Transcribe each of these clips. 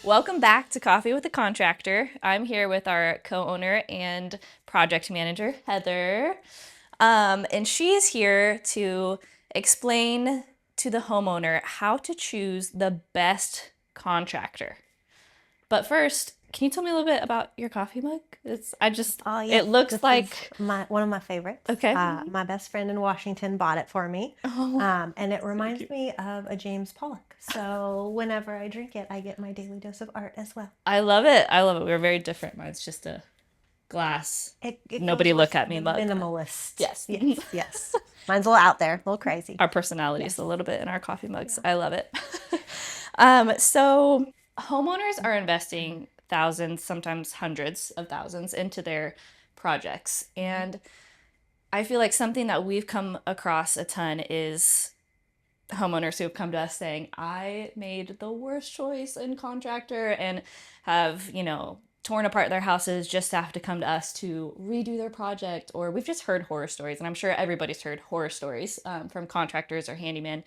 Welcome back to Coffee with a Contractor. I'm here with our co-owner and project manager, Heather. And she is here to explain to the homeowner how to choose the best contractor. But first, can you tell me a little bit about your coffee mug? Oh It yes, looks this is like, one of my favorites. okay. My best friend in Washington bought it for me, Oh, and it so reminds cute. me of a James Pollock. So whenever I drink it, I get my daily dose of art as well. I love it. I love it. We're very different. Mine's just a glass. It Nobody goes look with at me the mug. minimalist. Yes. Yes, yes. Mine's a little out there, a little crazy. Our personalities Yes. a little bit in our coffee mugs. Yeah. I love it. So homeowners are investing thousands, sometimes hundreds of thousands into their projects. And I feel like something that we've come across a ton is homeowners who have come to us saying, I made the worst choice in contractor and have, torn apart their houses just to have to come to us to redo their project. Or we've just heard horror stories, and I'm sure everybody's heard horror stories from contractors or handymen.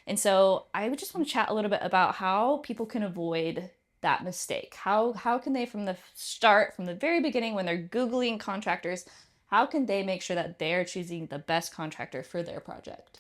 And so I would just want to chat a little bit about how people can avoid that mistake. How can they, from the start, from the very beginning, when they're Googling contractors, how can they make sure that they're choosing the best contractor for their project?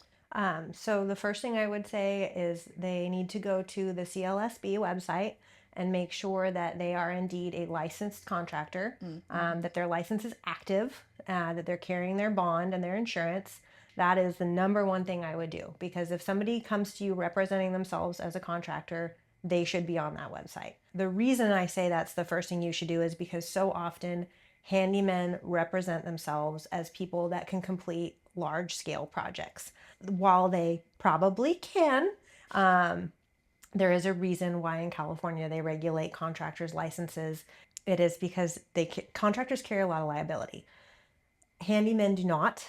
So the first thing I would say is they need to go to the CLSB website and make sure that they are indeed a licensed contractor, that their license is active, that they're carrying their bond and their insurance. That is the number one thing I would do, because if somebody comes to you representing themselves as a contractor, they should be on that website. The reason I say that's the first thing you should do is because so often handymen represent themselves as people that can complete large scale projects. While they probably can, there is a reason why in California they regulate contractors' licenses. It is because contractors carry a lot of liability. Handymen do not.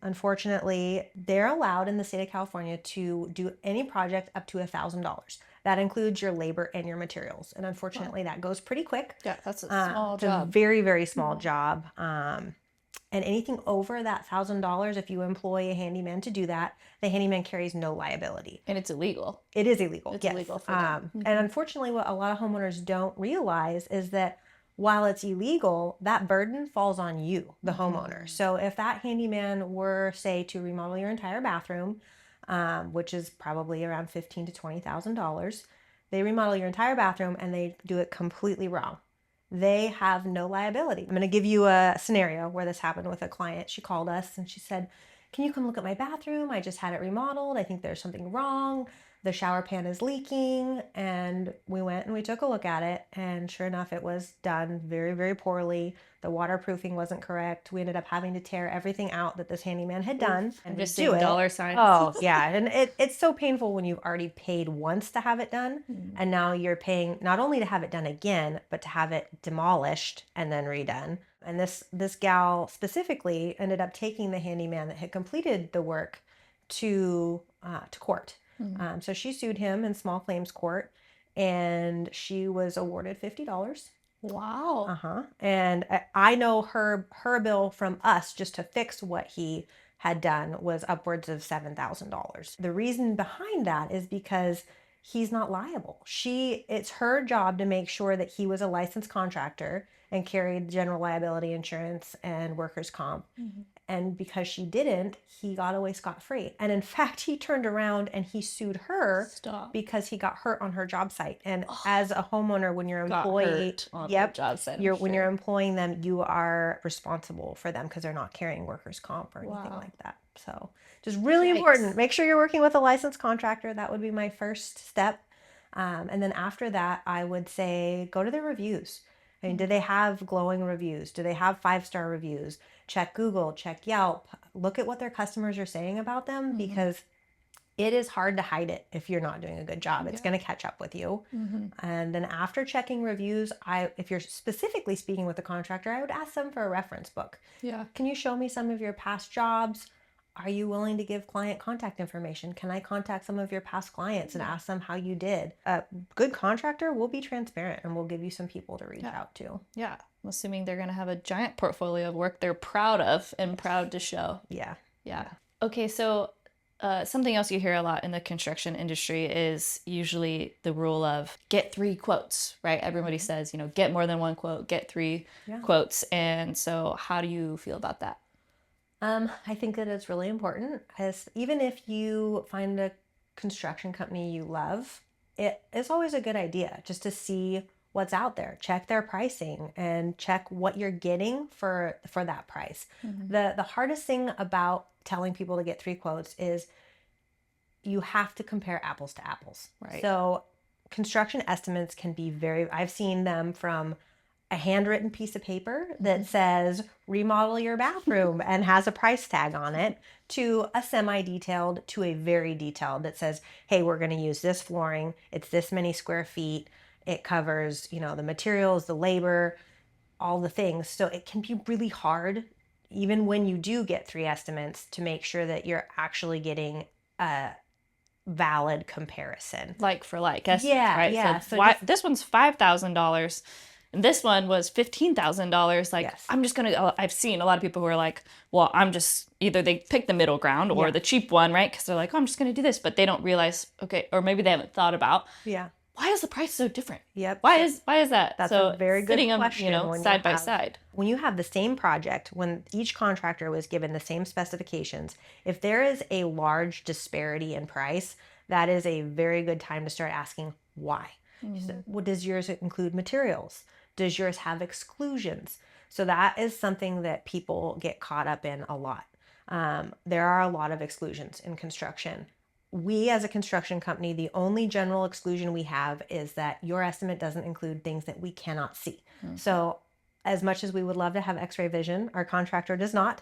Unfortunately, they're allowed in the state of California to do any project up to $1,000. That includes your labor and your materials. And unfortunately, that goes pretty quick. Yeah, that's a small It's a job. very, very small job. And anything over that $1,000, if you employ a handyman to do that, the handyman carries no liability. And it's illegal. It is illegal. It's Yes. illegal for them. And unfortunately, what a lot of homeowners don't realize is that while it's illegal, that burden falls on you, the homeowner. So if that handyman were, say, to remodel your entire bathroom, which is probably around $15,000 to $20,000, they remodel your entire bathroom and they do it completely wrong. They have no liability. I'm going to give you a scenario where this happened with a client. She called us and she said, can you come look at my bathroom? I just had it remodeled. I think there's something wrong. The shower pan is leaking. And we went and we took a look at it. And sure enough, it was done very, very poorly. The waterproofing wasn't correct. We ended up having to tear everything out that this handyman had done and I'm just redo seeing it. dollar signs. Oh, yeah. And it's so painful when you've already paid once to have it done. And now you're paying not only to have it done again, but to have it demolished and then redone. And this gal specifically ended up taking the handyman that had completed the work to court. So she sued him in small claims court, and she was awarded $50. Wow. And I know her bill from us just to fix what he had done was upwards of $7,000. The reason behind that is because he's not liable. It's her job to make sure that he was a licensed contractor and carried general liability insurance and workers' comp. And because she didn't, he got away scot-free. And in fact, he turned around and he sued her Stop. because he got hurt on her job site. And as a homeowner, when you're employee, on the job site. when you're employing them, you are responsible for them because they're not carrying workers' comp or anything like that. So just really important. Make sure you're working with a licensed contractor. That would be my first step. And then after that, I would say go to their reviews. I mean, do they have glowing reviews? Do they have 5-star reviews? Check Google, check Yelp, look at what their customers are saying about them, because it is hard to hide it if you're not doing a good job. It's going to catch up with you. And then after checking reviews, if you're specifically speaking with a contractor, I would ask them for a reference book. Yeah. Can you show me some of your past jobs? are you willing to give client contact information? Can I contact some of your past clients and ask them how you did? A good contractor will be transparent and will give you some people to reach out to. Yeah. I'm assuming they're going to have a giant portfolio of work they're proud of and proud to show. Yeah. Yeah. Okay, so something else you hear a lot in the construction industry is usually the rule of get 3 quotes, right? Everybody says, get more than 1 quote, get 3 quotes. And so how do you feel about that? I think that it's really important, as even if you find a construction company you love, it is always a good idea just to see what's out there. Check their pricing and check what you're getting for that price. The hardest thing about telling people to get 3 quotes is you have to compare apples to apples. Right. So construction estimates can be I've seen them from a handwritten piece of paper that says remodel your bathroom and has a price tag on it, to a semi-detailed to a very detailed that says, hey, we're going to use this flooring. It's this many square feet. It covers, the materials, the labor, all the things. So it can be really hard, even when you do get 3 estimates, to make sure that you're actually getting a valid comparison. Like for like estimates, Yeah, right? yeah. So this one's $5,000 and this one was $15,000. Like, Yes. I've seen a lot of people who are like, well, I'm just, either they pick the middle ground or the cheap one, right? Because they're like, oh, I'm just going to do this. But they don't realize, okay, or maybe they haven't thought about, why is the price so different? Yep. Why is that? That's so a very good question. Them, side by side. When you have the same project, when each contractor was given the same specifications, if there is a large disparity in price, that is a very good time to start asking why. What does yours include materials? Does yours have exclusions? So that is something that people get caught up in a lot. There are a lot of exclusions in construction. We, as a construction company, the only general exclusion we have is that your estimate doesn't include things that we cannot see. So as much as we would love to have x-ray vision, our contractor does not.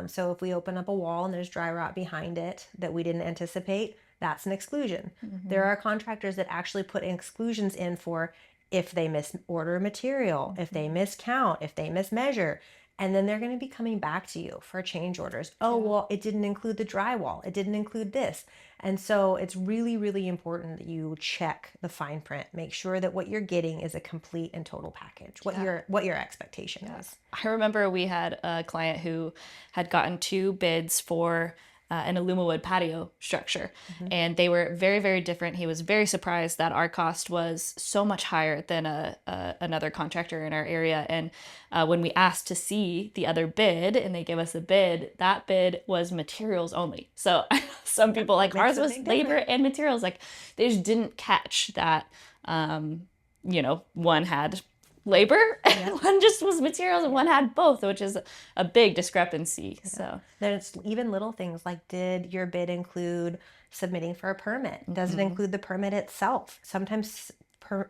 So if we open up a wall and there's dry rot behind it that we didn't anticipate, that's an exclusion. There are contractors that actually put exclusions in for if they misorder material, if they miscount, if they mismeasure. And then they're going to be coming back to you for change orders. Oh, well, it didn't include the drywall. It didn't include this. And so it's really, really important that you check the fine print. Make sure that what you're getting is a complete and total package, what your expectation is. I remember we had a client who had gotten 2 bids for an Alumawood patio structure. And they were very, very different. He was very surprised that our cost was so much higher than another contractor in our area. And when we asked to see the other bid and they gave us a bid, that bid was materials only. So some people like ours was labor and materials. Like they just didn't catch that, one had labor and one just was materials and one had both, which is a big discrepancy. So there's even little things like, did your bid include submitting for a permit? Does it include the permit itself? Sometimes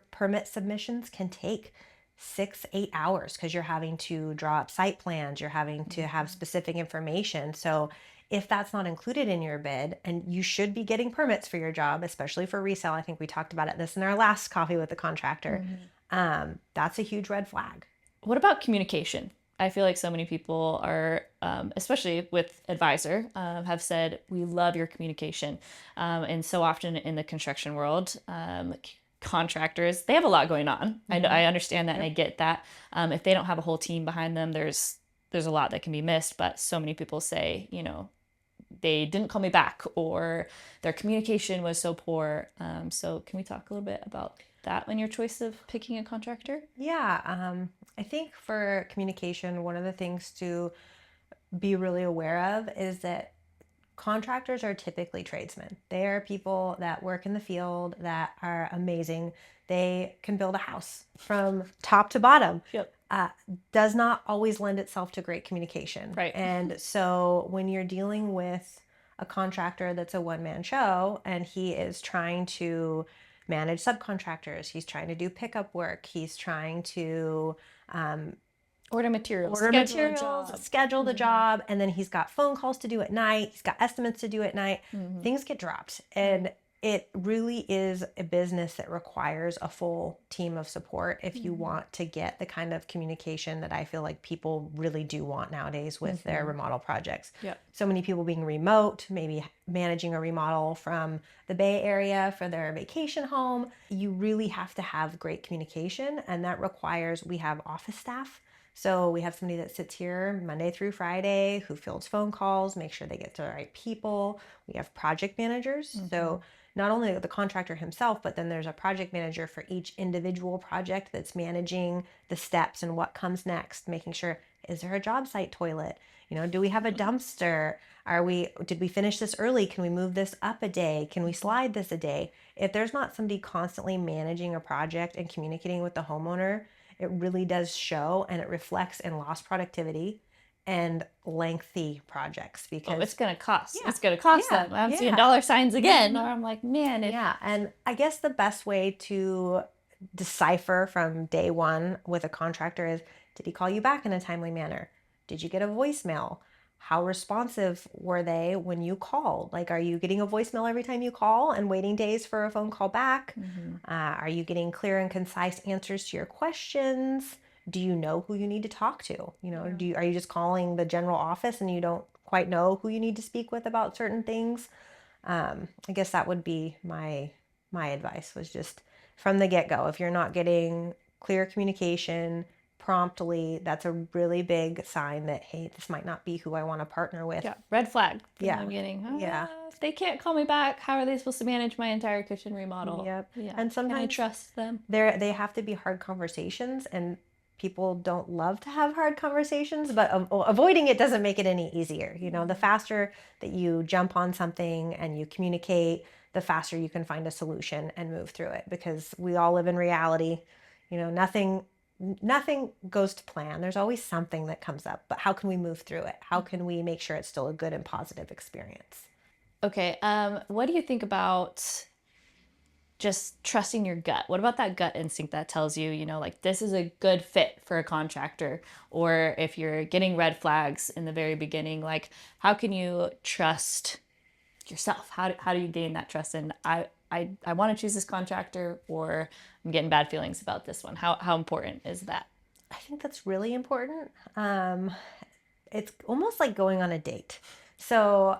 permit submissions can take 6-8 hours because you're having to draw up site plans, you're having to have specific information. So if that's not included in your bid, and you should be getting permits for your job, especially for resale, I think we talked about this in our last coffee with the contractor, that's a huge red flag. What about communication? I feel like so many people are, especially with Advisor, have said, we love your communication. And so often in the construction world, contractors, they have a lot going on. I understand that and I get that. If they don't have a whole team behind them, there's a lot that can be missed. But so many people say, they didn't call me back or their communication was so poor. So can we talk a little bit about that in your choice of picking a contractor? Yeah, I think for communication, one of the things to be really aware of is that contractors are typically tradesmen. They are people that work in the field that are amazing. They can build a house from top to bottom. Yep. Does not always lend itself to great communication. Right. And so when you're dealing with a contractor that's a one-man show and he is trying to manage subcontractors, he's trying to do pickup work, he's trying to order materials, schedule the job, and then he's got phone calls to do at night, he's got estimates to do at night. Things get dropped. And it really is a business that requires a full team of support if you want to get the kind of communication that I feel like people really do want nowadays with their remodel projects. Yep. So many people being remote, maybe managing a remodel from the Bay Area for their vacation home. You really have to have great communication, and that requires, we have office staff. So we have somebody that sits here Monday through Friday who fields phone calls, make sure they get to the right people. We have project managers. So not only the contractor himself, but then there's a project manager for each individual project that's managing the steps and what comes next, making sure, is there a job site toilet? Do we have a dumpster? Did we finish this early? Can we move this up a day? Can we slide this a day? If there's not somebody constantly managing a project and communicating with the homeowner, it really does show, and it reflects in lost productivity and lengthy projects because it's going to cost. Yeah. It's going to cost Yeah. them. I'm Yeah. seeing dollar signs again. Or I'm like, man, Yeah. And I guess the best way to decipher from day one with a contractor is, did he call you back in a timely manner? Did you get a voicemail? How responsive were they when you called? Like, are you getting a voicemail every time you call and waiting days for a phone call back? Are you getting clear and concise answers to your questions? Do you know who you need to talk to? Are you just calling the general office and you don't quite know who you need to speak with about certain things? I guess that would be my advice, was just from the get-go, if you're not getting clear communication promptly, that's a really big sign that, hey, this might not be who I want to partner with. yeah, red flag from Yeah. the beginning. Yeah. If they can't call me back, how are they supposed to manage my entire kitchen remodel? Yep. Yeah. And Can I sometimes trust them? they have to be hard conversations, and people don't love to have hard conversations, but avoiding it doesn't make it any easier. The faster that you jump on something and you communicate, the faster you can find a solution and move through it, because we all live in reality. Nothing goes to plan. There's always something that comes up, but how can we move through it? How can we make sure it's still a good and positive experience? Okay. What do you think about just trusting your gut? What about that gut instinct that tells you, like this is a good fit for a contractor? Or if you're getting red flags in the very beginning, like how can you trust yourself? How do you gain that trust? And I want to choose this contractor, or I'm getting bad feelings about this one. How important is that? I think that's really important. It's almost like going on a date. So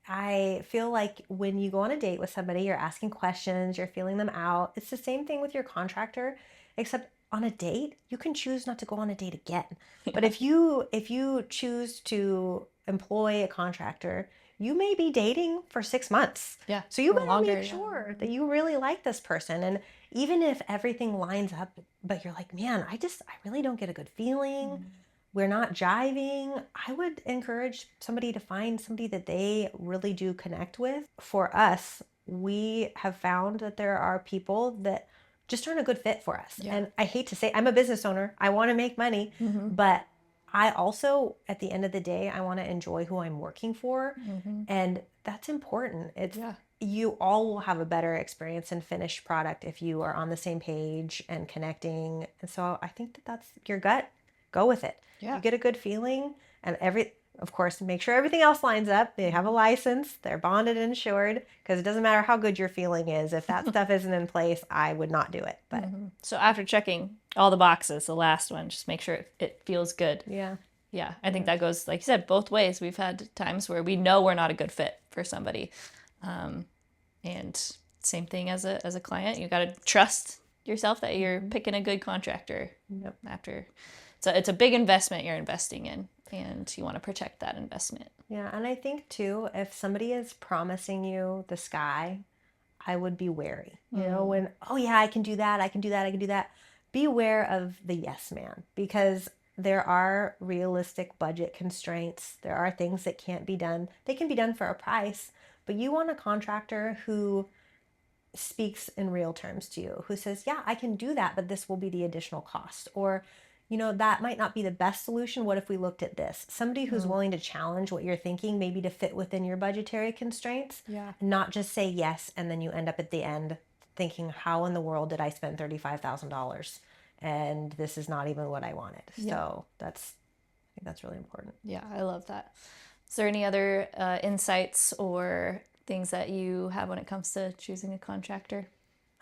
I feel like when you go on a date with somebody, you're asking questions, you're feeling them out. It's the same thing with your contractor, except on a date, you can choose not to go on a date again. But if you choose to employ a contractor, you may be dating for 6 months. Yeah. So you or better longer, make yeah. sure that you really like this person. And even if everything lines up, but you're like, man, I really don't get a good feeling. We're not jiving, I would encourage somebody to find somebody that they really do connect with. For us, we have found that there are people that just aren't a good fit for us. Yeah. And I hate to say, I'm a business owner. I want to make money, but I also, at the end of the day, I want to enjoy who I'm working for. And that's important. You all will have a better experience and finished product if you are on the same page and connecting. And so I think that's your gut. Go with it. Yeah. You get a good feeling, and of course, make sure everything else lines up. They have a license, they're bonded and insured, because it doesn't matter how good your feeling is. If that stuff isn't in place, I would not do it. But So after checking all the boxes, the last one, just make sure it feels good. yeah. Yeah, I think that goes, like you said, both ways. We've had times where we know we're not a good fit for somebody. And same thing as a client, you got to trust yourself that you're picking a good contractor. After, so it's a big investment you're investing in, and you want to protect that investment. Yeah, and I think too, if somebody is promising you the sky, I would be wary. When, oh yeah, I can do that, I can do that, I can do that. Be aware of the yes man, because there are realistic budget constraints. There are things that can't be done. They can be done for a price, but you want a contractor who speaks in real terms to you, who says, yeah, I can do that, but this will be the additional cost. Or, that might not be the best solution. What if we looked at this? Somebody who's willing to challenge what you're thinking, maybe to fit within your budgetary constraints, not just say yes, and then you end up at the end thinking, how in the world did I spend $35,000? And this is not even what I wanted. So I think that's really important. Yeah, I love that. Is there any other insights or Things that you have when it comes to choosing a contractor?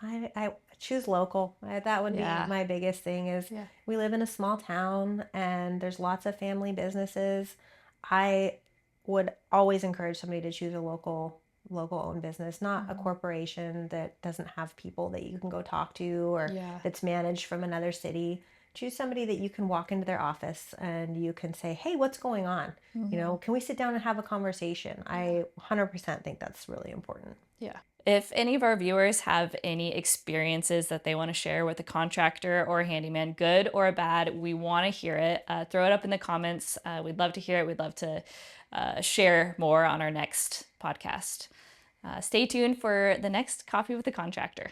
I choose local. That would be Yeah. my biggest thing is Yeah. we live in a small town and there's lots of family businesses. I would always encourage somebody to choose a local owned business, not a corporation that doesn't have people that you can go talk to or Yeah. that's managed from another city. Choose somebody that you can walk into their office and you can say, "Hey, what's going on? Can we sit down and have a conversation?" I 100% think that's really important. Yeah. If any of our viewers have any experiences that they want to share with a contractor or a handyman, good or bad, we want to hear it. Throw it up in the comments. We'd love to hear it. We'd love to share more on our next podcast. Stay tuned for the next Coffee with a Contractor.